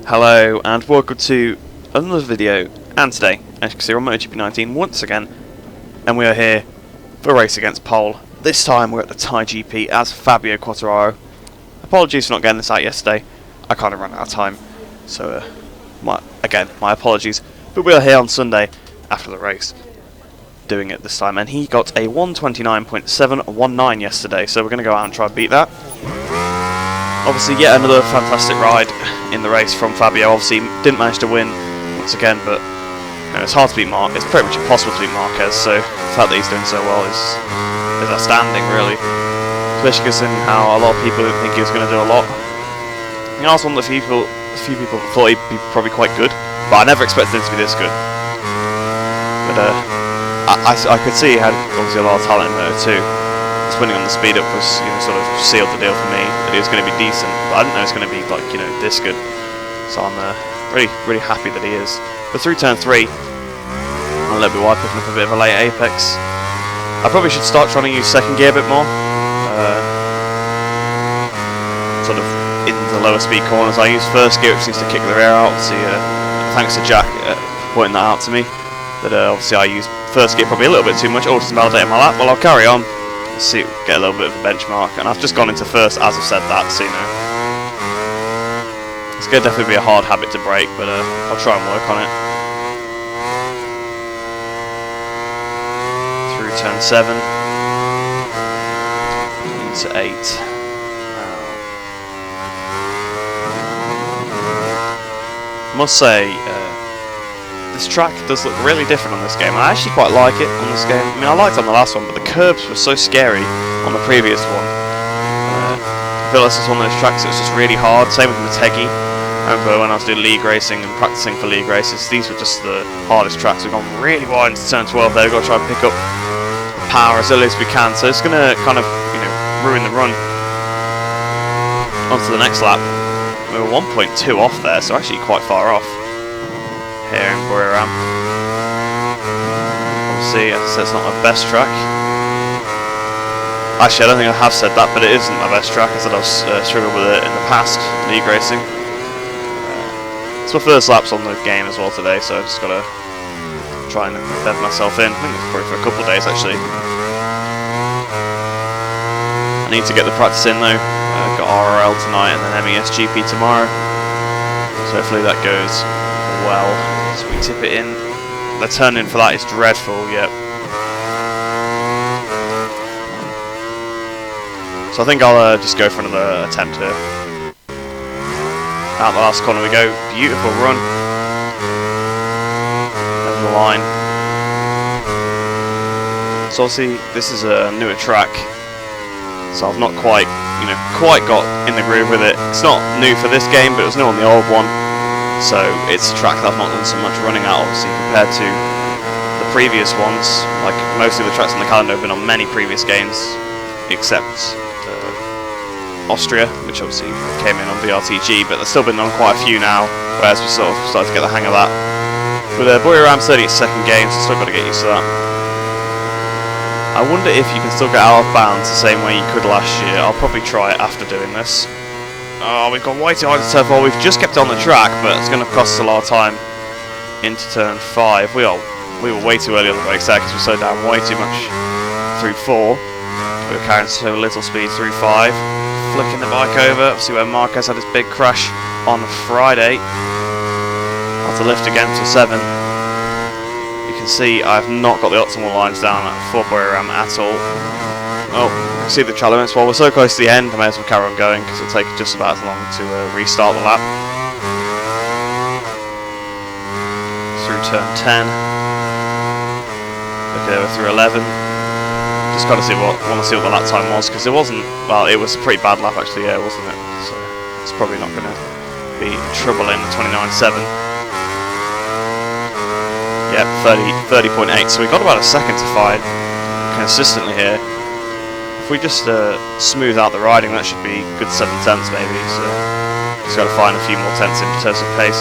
Hello and welcome to another video, and today, as you can see, we're on Motogp 19 once again, and we are here for a race against Pole. This time we're at the Thai GP as Fabio Quartararo. Apologies for not getting this out yesterday, I kind of ran out of time, so my apologies, but we are here on Sunday after the race, doing it this time, and he got a 129.719 yesterday, so we're going to go out and try and beat that. Obviously, yet another fantastic ride in the race from Fabio. Obviously, didn't manage to win once again, but you know, it's hard to beat Mark. It's pretty much impossible to beat Marquez. So the fact that he's doing so well is outstanding, really. Especially considering how a lot of people didn't think he was going to do a lot. You know, I was one of the few people thought he'd be probably quite good, but I never expected him to be this good. But I could see he had obviously a lot of talent in there too. Winning on the speed up was, you know, sort of sealed the deal for me that he was going to be decent, but I didn't know it was going to be like, you know, this good. So I'm really happy that he is. But through turn 3, I'm a little bit wide, picking up a bit of a late apex. I probably should start trying to use second gear a bit more, sort of in the lower speed corners. I use first gear, which seems to kick the rear out. Obviously, thanks to Jack pointing that out to me, that obviously I use first gear probably a little bit too much. Just validating my lap. Well, I'll carry on. See, get a little bit of a benchmark, and I've just gone into first as I've said that, so you know, it's going to definitely be a hard habit to break, but I'll try and work on it. Through turn 7, into 8. Must say, this track does look really different on this game. I actually quite like it on this game. I mean, I liked it on the last one, but the curbs were so scary on the previous one. I feel like this is one of those tracks that was just really hard. Same with Motogp. I remember when I was doing league racing and practicing for league races, these were just the hardest tracks. We've gone really wide into turn 12 there. We've got to try and pick up power as early as we can. So it's going to kind of, you know, ruin the run. On to the next lap. We were 1.2 off there, so actually quite far off. Here in Buriram. Obviously, so it's not my best track. Actually, I don't think I have said that, but it isn't my best track. I said I've struggled with it in the past, league racing. It's my first laps on the game as well today, so I've just got to try and embed myself in. I think it's probably for a couple of days actually. I need to get the practice in though. I've got RRL tonight and then MESGP tomorrow. So hopefully that goes well. So we tip it in. The turn in for that is dreadful, yep. So I think I'll just go for another attempt here. Out the last corner we go. Beautiful run. Over the line. So obviously this is a newer track. So I've not quite got in the groove with it. It's not new for this game, but it was new on the old one. So it's a track that I've not done so much running at, obviously, compared to the previous ones. Like most of the tracks on the calendar have been on many previous games, except Austria, which obviously came in on VRTG, but there's still been on quite a few now, whereas we sort of started to get the hang of that. With Buriram's 32nd game, so still got to get used to that. I wonder if you can still get out of bounds the same way you could last year. I'll probably try it after doing this. Oh, we've gone way too high to turn 4. We've just kept it on the track, but it's going to cost us a lot of time into turn 5. We were way too early on the brakes there because we slowed down way too much through 4. We were carrying so little speed through 5. Flicking the bike over. See where Marquez had his big crash on Friday. I'll have to lift again to 7. You can see I've not got the optimal lines down for Buriram at all. Oh, see the trail limits. While we're so close to the end, I may as well carry on going because it'll take just about as long to restart the lap. Through turn 10. Look over through 11. Just got to see want to see what the lap time was because it wasn't. Well, it was a pretty bad lap actually. Yeah, wasn't it? So it's probably not going to be trouble in the 29.7. Yep, 30.8. So we got about a second to find consistently here. If we just smooth out the riding, that should be good 7 tenths maybe, so just got to find a few more tenths in terms of pace.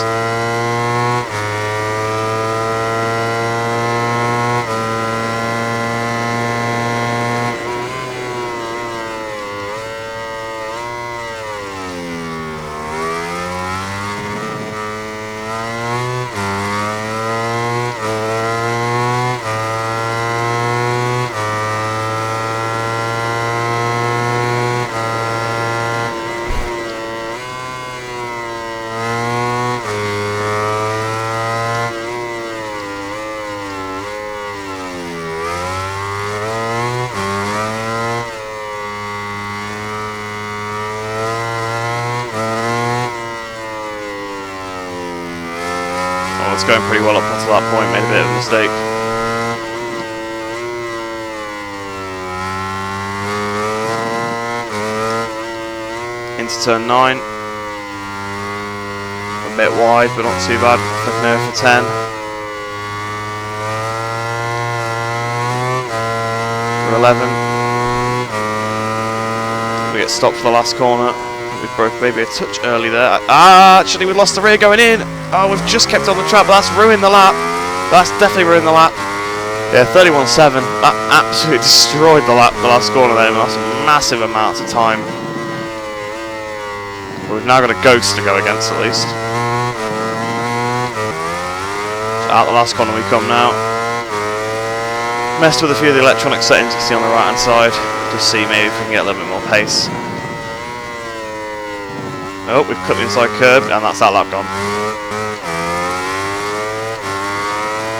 was going pretty well up until that point, made a bit of a mistake. Into turn 9. A bit wide, but not too bad. Flipping over for 10. For 11. We get stopped for the last corner. We broke maybe a touch early there. Actually we lost the rear going in. Oh, we've just kept on the track, but that's ruined the lap. That's definitely ruined the lap. Yeah, 31.7. That absolutely destroyed the lap, the last corner there. That's massive amounts of time. But we've now got a ghost to go against at least. So out the last corner we come now. Messed with a few of the electronic settings you can see on the right hand side. Just see maybe if we can get a little bit more pace. Oh, we've cut the inside curb, and that's that lap gone.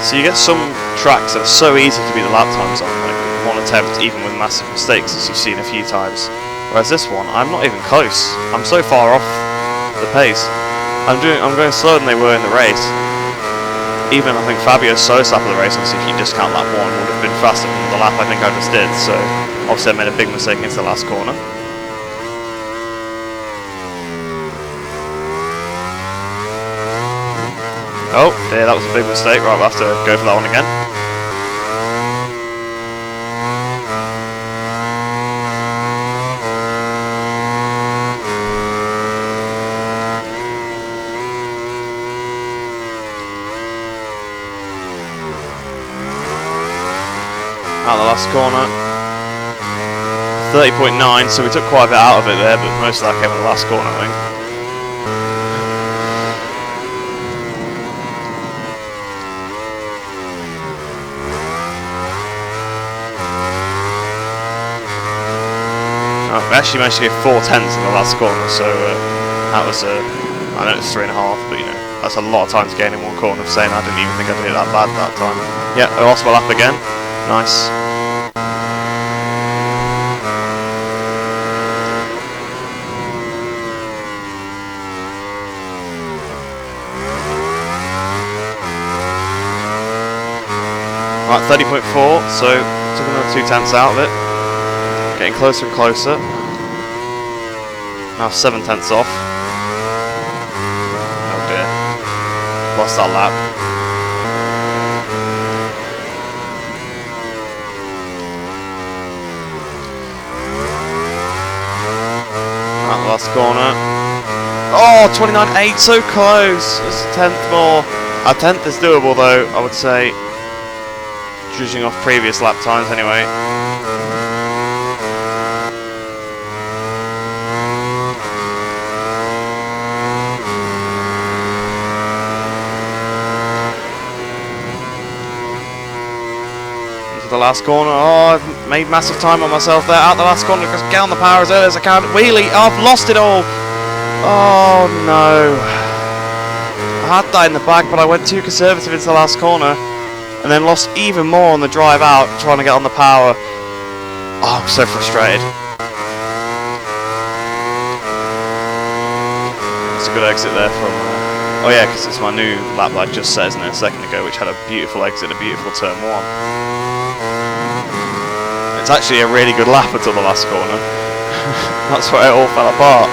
So you get some tracks that are so easy to beat the lap times on, like one attempt, even with massive mistakes, as you've seen a few times. Whereas this one, I'm not even close. I'm so far off the pace. I'm going slower than they were in the race. Even I think Fabio's solo lap of the race, obviously if you discount lap 1, would have been faster than the lap I think I just did. So obviously I made a big mistake into the last corner. Oh, yeah, that was a big mistake. Right, we'll have to go for that one again. Out the last corner. 30.9, so we took quite a bit out of it there, but most of that came in the last corner, I think. We actually managed to get 4 tenths in the last corner, so that was, I know it's 3.5, but you know, that's a lot of time to gain in one corner. Saying I didn't even think I did it that bad that time. Yeah, I lost my lap again. Nice. Right, 30.4, so took another 2 tenths out of it. Getting closer and closer. Now 7 tenths off. Oh dear. Lost that lap. At the last corner. Oh, 29.8, so close. It's a tenth more. A tenth is doable though, I would say. Judging off previous lap times anyway. The last corner. Oh, I've made massive time on myself there. Out the last corner, just get on the power as early as I can. Wheelie, oh, I've lost it all. Oh no. I had that in the bag, but I went too conservative into the last corner and then lost even more on the drive out trying to get on the power. Oh, I'm so frustrated. It's a good exit there from... oh yeah, because it's my new lap that I just set, isn't it, a second ago, which had a beautiful exit, a beautiful turn 1. It's actually a really good lap until the last corner. That's where it all fell apart.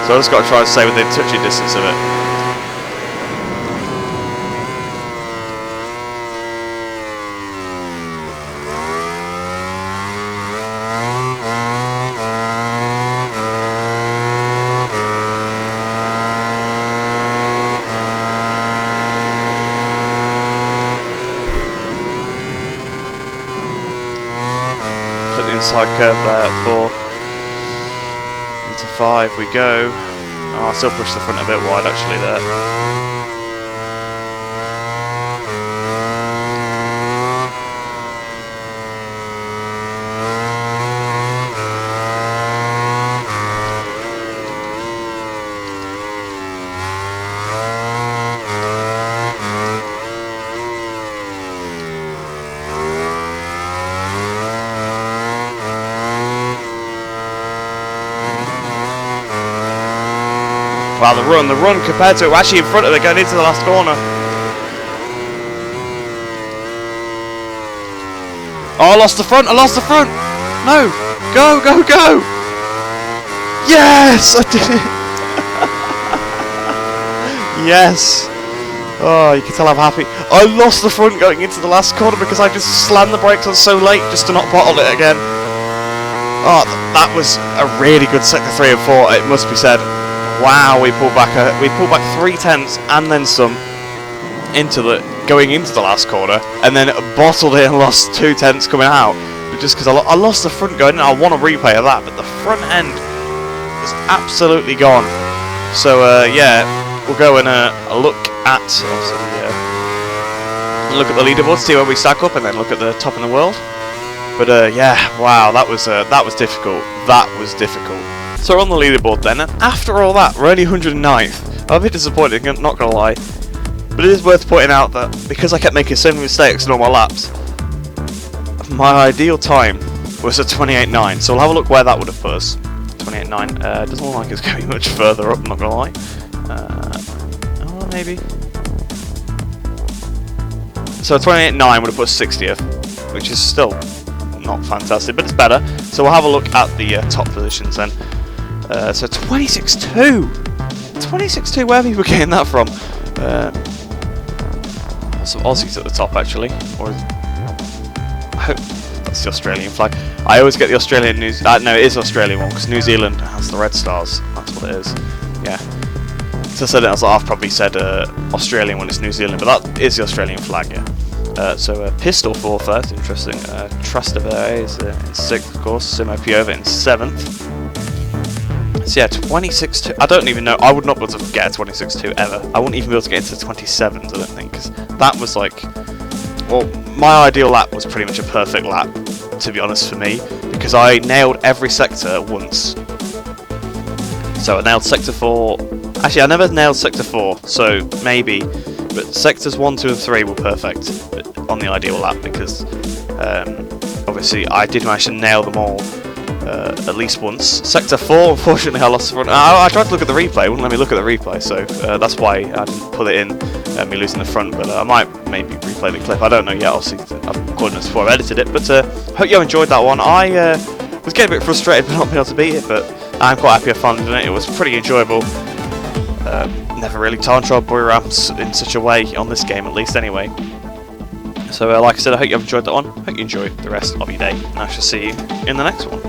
So I just got to try and stay within touching distance of it. Inside curve there at 4. Into 5 we go. Oh, I still push the front a bit wide actually there. Wow, the run compared to it, we're actually in front of it going into the last corner. Oh, I lost the front! I lost the front! No! Go, go, go! Yes! I did it! Yes! Oh, you can tell I'm happy. I lost the front going into the last corner because I just slammed the brakes on so late just to not bottle it again. Oh, that was a really good sector 3 and 4, it must be said. Wow, we pulled back 3/10 and then some going into the last corner, and then bottled it and lost 2/10 coming out. But just because I lost the front going in, I want a replay of that, but the front end was absolutely gone. So yeah, we'll go and look at the leaderboard, see where we stack up, and then look at the top in the world. But yeah, wow, that was difficult. That was difficult. So we're on the leaderboard then, and after all that, we're only 109th. I'm a bit disappointed, not gonna lie. But it is worth pointing out that because I kept making so many mistakes in all my laps, my ideal time was a 28.9. So we'll have a look where that would have put us. 28.9. Doesn't look like it's going much further up, not gonna lie. Oh, maybe. So 28.9 would have put us 60th, which is still not fantastic, but it's better. So we'll have a look at the top positions then. So 26.2. 26.2. Where are people getting that from? Some Aussies at the top actually, or I hope that's the Australian flag. I always get the Australian news. No, it is Australian one because New Zealand has the red stars. That's what it is. Yeah. So I said it, I was like, I've probably said Australian when it's New Zealand, but that is the Australian flag. Yeah. So Pistol 4th, that's interesting. Trastevere is in 6th, of course. Simo Piova in 7th. So yeah, 26.2. I don't even know. I would not be able to get a 26.2 ever. I wouldn't even be able to get into 27s, I don't think, because that was like, well, my ideal lap was pretty much a perfect lap, to be honest, for me, because I nailed every sector once. So I nailed sector 4. Actually, I never nailed sector 4, so maybe, but sectors 1, 2, and 3 were perfect on the ideal lap because obviously I did manage to nail them all. At least once. Sector 4, unfortunately I lost the front. I tried to look at the replay, it wouldn't let me look at the replay, so that's why I didn't put it in, me losing the front, but I might maybe replay the clip, I don't know yet, obviously I've recorded this before I've edited it, but hope you enjoyed that one. I was getting a bit frustrated for not being able to beat it, but I'm quite happy I found it. It was pretty enjoyable. Never really time trial Buriram in such a way, on this game at least anyway. So like I said, I hope you have enjoyed that one, hope you enjoy the rest of your day, and I shall see you in the next one.